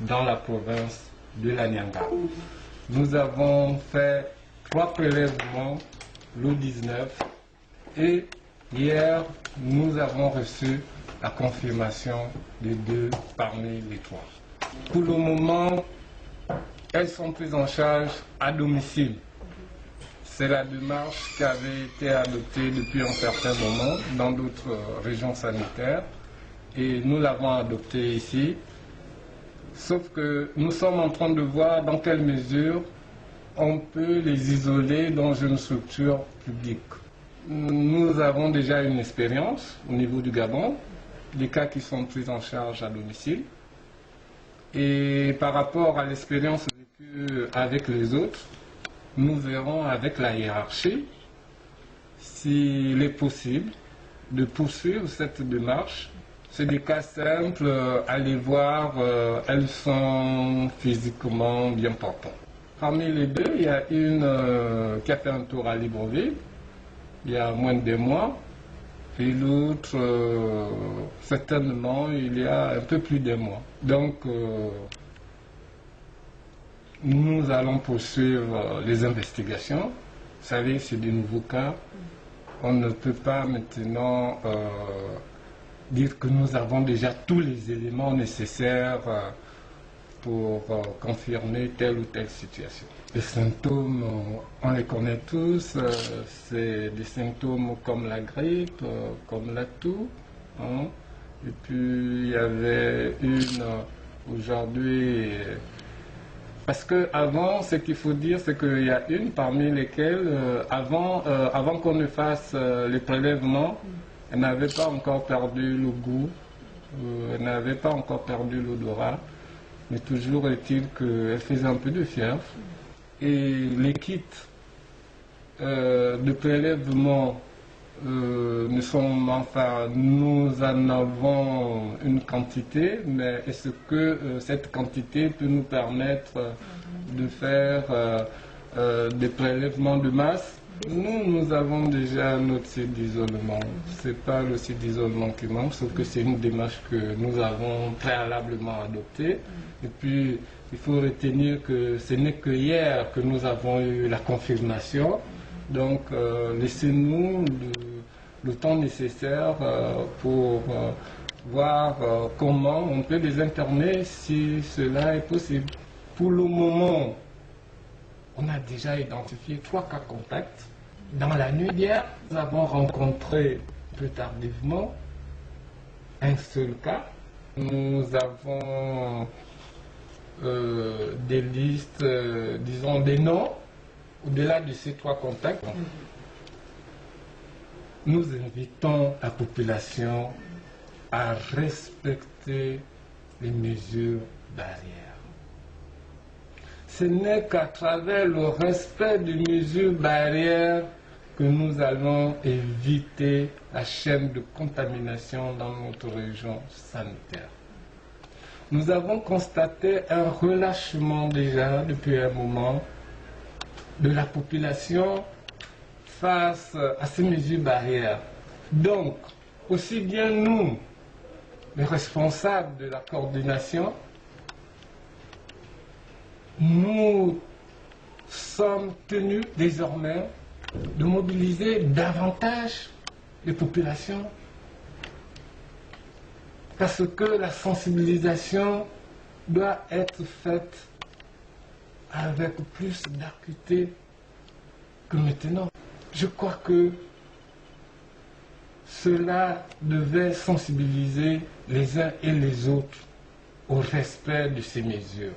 dans la province de l'Anyanga. Nous avons fait 3 prélèvements le 19 et hier nous avons reçu la confirmation de 2 parmi les 3. Pour le moment, elles sont prises en charge à domicile. C'est la démarche qui avait été adoptée depuis un certain moment dans d'autres régions sanitaires et nous l'avons adoptée ici. Sauf que nous sommes en train de voir dans quelle mesure on peut les isoler dans une structure publique. Nous avons déjà une expérience au niveau du Gabon, les cas qui sont pris en charge à domicile. Et par rapport à l'expérience vécue avec les autres, nous verrons avec la hiérarchie s'il est possible de poursuivre cette démarche. C'est des cas simples, allez voir, elles sont physiquement bien portantes. Parmi les 2, il y a une qui a fait un tour à Libreville, il y a moins de 2 mois, et l'autre, certainement, il y a un peu plus d'1 mois. Donc, nous allons poursuivre les investigations. Vous savez, c'est des nouveaux cas. On ne peut pas maintenant dire que nous avons déjà tous les éléments nécessaires pour confirmer telle ou telle situation. Les symptômes, on les connaît tous, c'est des symptômes comme la grippe, comme la toux. Hein. Et puis il y avait une aujourd'hui, parce qu'avant, ce qu'il faut dire, c'est qu'il y a une parmi lesquelles, avant qu'on ne fasse les prélèvements, elle n'avait pas encore perdu le goût, elle n'avait pas encore perdu l'odorat, mais toujours est-il qu'elle faisait un peu de fièvre. Et les kits de prélèvement nous en avons une quantité, mais est-ce que cette quantité peut nous permettre de faire des prélèvements de masse? Nous avons déjà notre site d'isolement. Ce n'est pas le site d'isolement qui manque, sauf que c'est une démarche que nous avons préalablement adoptée. Et puis, il faut retenir que ce n'est que hier que nous avons eu la confirmation. Donc, laissez-nous le temps nécessaire pour voir comment on peut les interner si cela est possible. Pour le moment, on a déjà identifié 3 cas contacts. Dans la nuit d'hier, nous avons rencontré plus tardivement un seul cas. Nous avons des listes, disons des noms, au-delà de ces 3 contacts. Nous invitons la population à respecter les mesures barrières. Ce n'est qu'à travers le respect des mesures barrières que nous allons éviter la chaîne de contamination dans notre région sanitaire. Nous avons constaté un relâchement déjà depuis un moment de la population face à ces mesures barrières. Donc, aussi bien nous, les responsables de la coordination, nous sommes tenus désormais de mobiliser davantage les populations parce que la sensibilisation doit être faite avec plus d'acuité que maintenant. Je crois que cela devait sensibiliser les uns et les autres au respect de ces mesures.